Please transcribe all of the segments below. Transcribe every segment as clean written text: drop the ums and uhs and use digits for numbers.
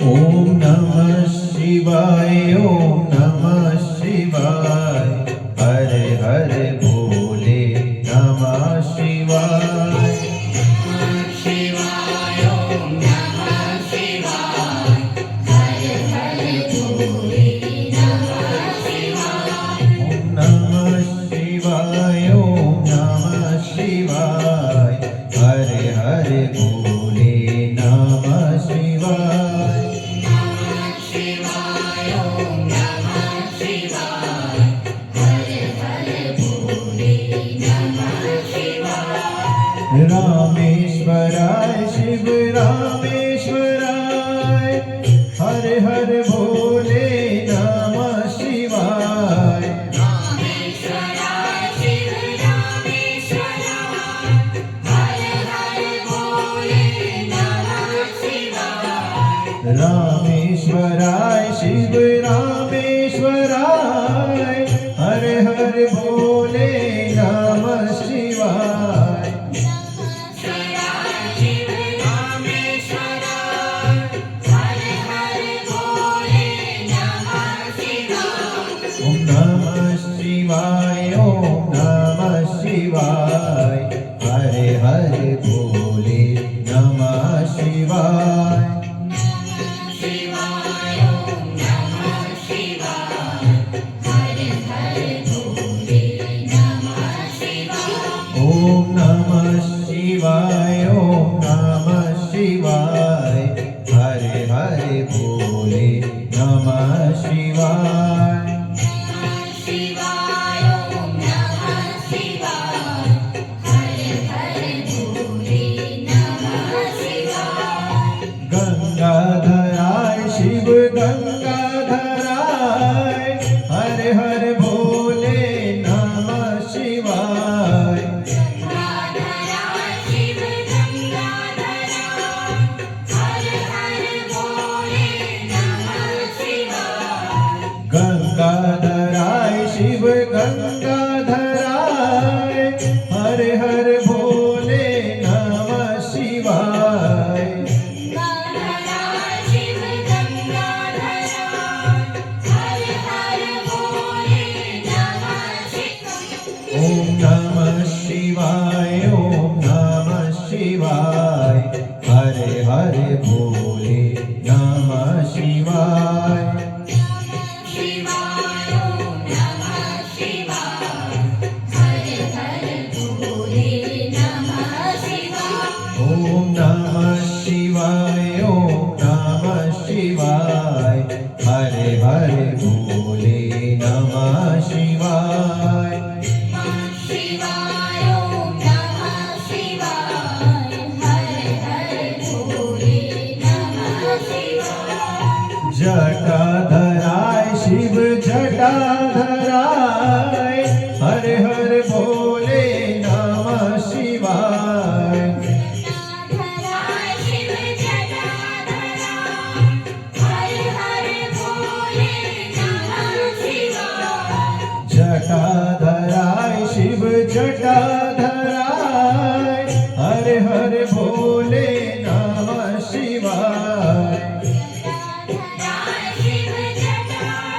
ओम नमः शिवाय, ओम नमः शिवाय, हरे हरे भोले नमः शिवाय। शिवाय ओम नमः शिवाय, हरे हरे भोले नमः शिवाय। ओम नमः शिवाय, ओम नमः शिवाय, हरे हरे भोले नमः शिवाय। रामेश्वराय शिव रामेश्वराय, हरे हरे भोले नमः शिवाय। रामेश्वराय शिव रामेश्वराय, हरे हरे भोले नमः शिवाय। रामेश्वराय शिव रामेश्वराय, हरे हरे भोले नमः शिवाय। ओम नमः शिवाय, ओम नमः शिवाय, हरे हरे भोले नमः शिवाय। शिवाय ओम नमः शिवाय, हरे हरे भोले नमः शिवाय। ओम नमः शिवाय, ओम नमः शिवाय, हरे हरे भोले नमः शिवाय। शिवाय ओम नमः शिवाय, हरे हरे भोले नमः शिवाय। गंगाधराय शिव गंगाधराय, हरे हरे भोले नमः शिवाय। गंगाधराय शिव गंगाधराय, हरे हरे भोले नमः शिवाय। गंगाधराय शिव गंगाधराय, हरे हरे भोले नमः शिवाय। गंगाधराय शिव गंगाधराय, हरे हरे भोले नमः शिवाय। ओम नमः शिवाय, ओम नमः शिवाय, हरे हरे भोले नमः शिवाय। शिवाय ओम नमः शिवाय, हरे हरे भोले नमः शिवाय। ओम नमः शिवाय, ओम नमः शिवाय, हरे हरे भोले नमः शिवाय। शिवाय ओम नमः शिवाय, हरे हरे भोले नमः शिवाय। जटाधराय शिव जटाधराय, हरे हरे भोले नमः शिवाय। जटाधराय शिव जटाधराय, हरे हरे भोले नमः शिवाय। जटाधराय शिव जटाधराय, हरे हरे भोले नमः शिवाय। जटाधराय शिव जटाधराय,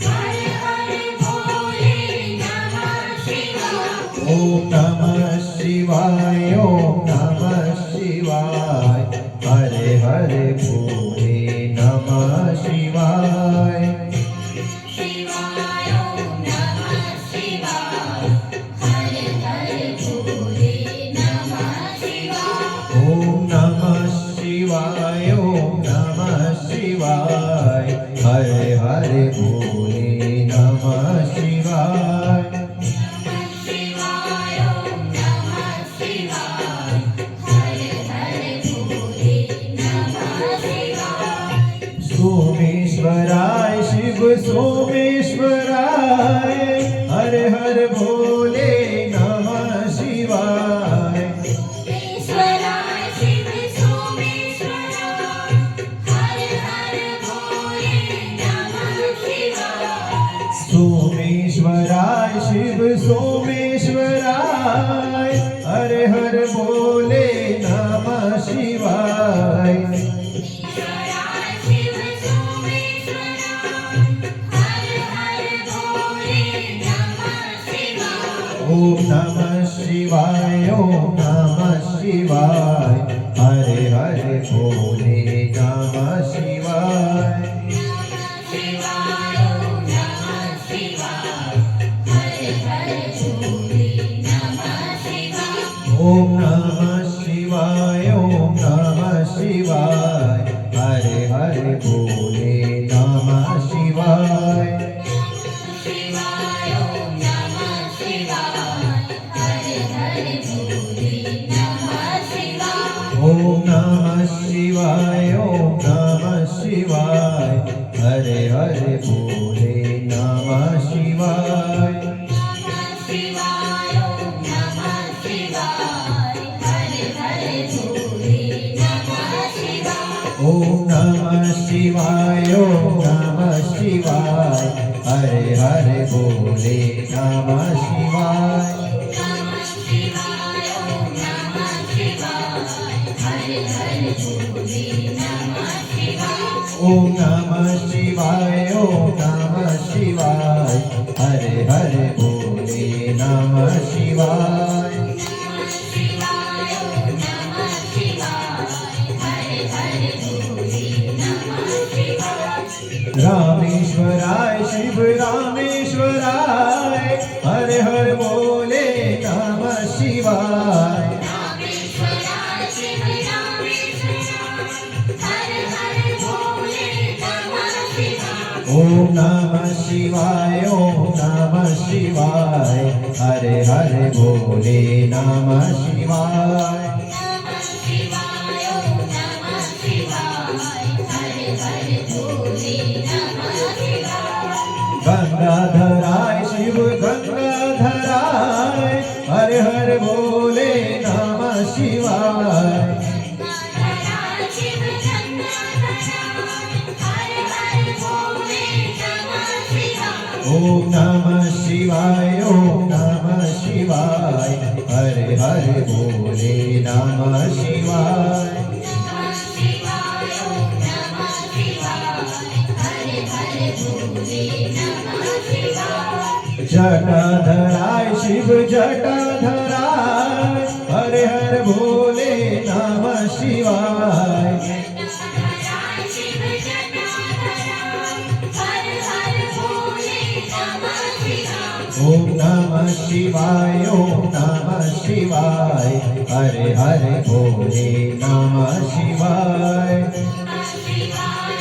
हरे हरे भोले नमः शिवाय। ओम नमः शिवाय, ओम नमः शिवाय, हरे हरे भोले नमः शिवाय। शिवाय ओम नमः शिवाय, हरे हरे भोले नमः शिवाय। ओम नमः शिवाय, ओम नमः शिवाय, हरे हरे भोले नमः शिवाय। शिवाय ओम नमः शिवाय, हरे हरे भोले नमः शिवाय। सोमेश्वराय सोमेश्वराय हर हर भोले नमः शिवाय ईश्वराय शिव सोमेश्वराय हर हर भोले नमः शिवाय सोमेश्वराय शिव सोमेश्वराय हर हर भोले नमः शिवाय ईश्वराय शिव सोमेश्वराय हर हर भोले नमः शिवाय ओम नमः शिवाय ओम नमः शिवाय हरे हरे भोले नमः शिवाय शिवाय नमः शिवाय हर हर भोले नमः शिवाय ओम नमः शिवाय ओम नमः शिवाय हरे हरे भोले नमः शिवाय शिवाय नमः शिवाय हर हर भोले नमः शिवाय ओम नमः शिवाय ओम नमः शिवाय हरे हरे भोले नमः शिवाय शिवाय नमः शिवाय हर हर भोले नमः शिवाय ओम नमः शिवाय ओम नमः शिवाय हरे हरे भोले नमः शिवाय नमः शिवाय नमः शिवाय हर हर भोले नमः शिवाय ओम नमः शिवाय ओम नमः शिवाय हरे हरे भोले नमः शिवाय शिवाय नमः शिवाय हर हर भोले नमः शिवाय रामेश्वराय शिव रामेश्वराय हरे हर भोले नमः शिवाय रामेश्वराय शिव रामेश्वराय हर हर भोले नमः शिवाय ओम नमः शिवाय ओम नमः शिवाय हरे हरे भोले नमः शिवाय नमः शिवाय नमः शिवाय हर हर भोले नमः शिवाय गंगाधराय शिव गंगाधराय हरे हर भोले नमः शिवाय गंगाधराय शिव गंगाधराय हर हर भोले नमः शिवाय ओम नमः शिवाय ओम नमः शिवाय हरे हरे भोले नमः शिवाय नमः शिवाय नमः शिवाय हर हर भोले नमः शिवाय जटाधराय शिव जटाधराय हरे हर भोले नमः शिवाय जटाधराय शिव जटाधराय हर हर भोले नमः शिवाय ओम नमः शिवाय ओम नमः शिवाय हरे हरे भोले नमः शिवाय नमः शिवाय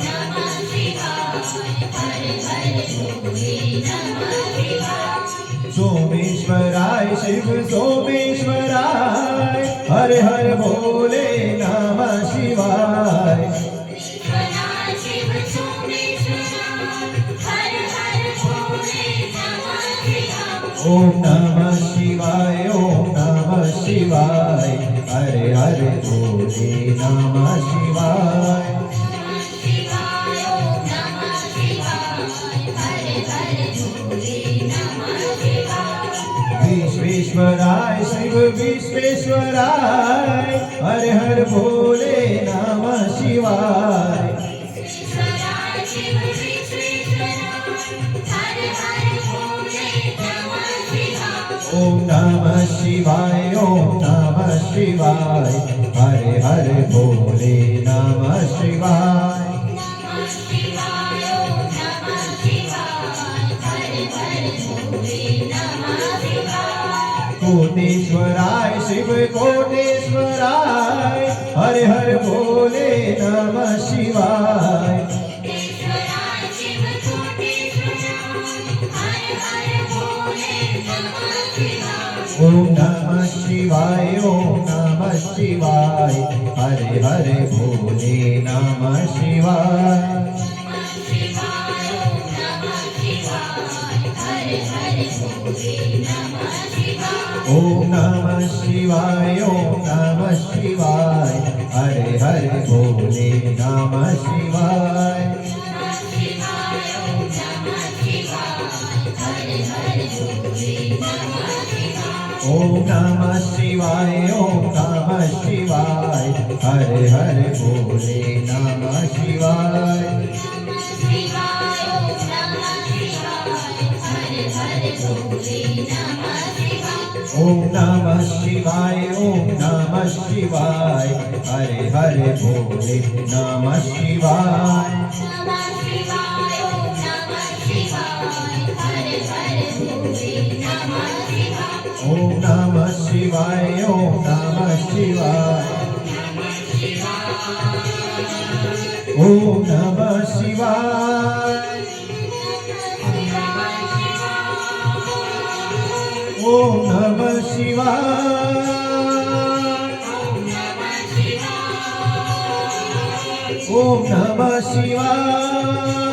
नमः शिवाय हर हर भोले नमः शिवाय सोमेश्वराय शिव सोमेश्वराय हरे हर भोले नमः शिवाय ईश्वराय शिव सोमेश्वराय हर हर भोले नमः शिवाय ओम नमः शिवाय ओम नमः शिवाय हरे हरे भोले नमः शिवाय नमः शिवाय नमः शिवाय हर हर भोले नमः शिवाय विश्वेश्वराय शिव विश्वेश्वराय हरे हर भोले नमः शिवाय ईश्वराय शिव विश्वेश्वराय हर हर भोले नमः शिवाय ओम नमः शिवाय ओम नमः शिवाय हरे हरे भोले नमः शिवाय नमः शिवाय नमः शिवाय हर हर भोले नमः शिवाय कोटेश्वराय शिव कोटेश्वराय हरे हर भोले नमः शिवाय ईश्वराय शिव कोटेश्वराय हर हर भोले नमः शिवाय ओम नमः शिवाय ओम नमः शिवाय हरे हरे भोले नमः शिवाय नमः शिवाय शिवाय ओम नमः शिवाय हरे हरे बोले नमः शिवाय ओम नमः शिवाय ओम नमः शिवाय हरे हरे बोले नमः शिवाय ओम नमः शिवाय ओम नमः शिवाय हरे हरे बोले नमः शिवाय ओम नमः शिवाय ओम नमः शिवाय ओम नमः शिवाय ओम नमः शिवाय ओम नमः शिवाय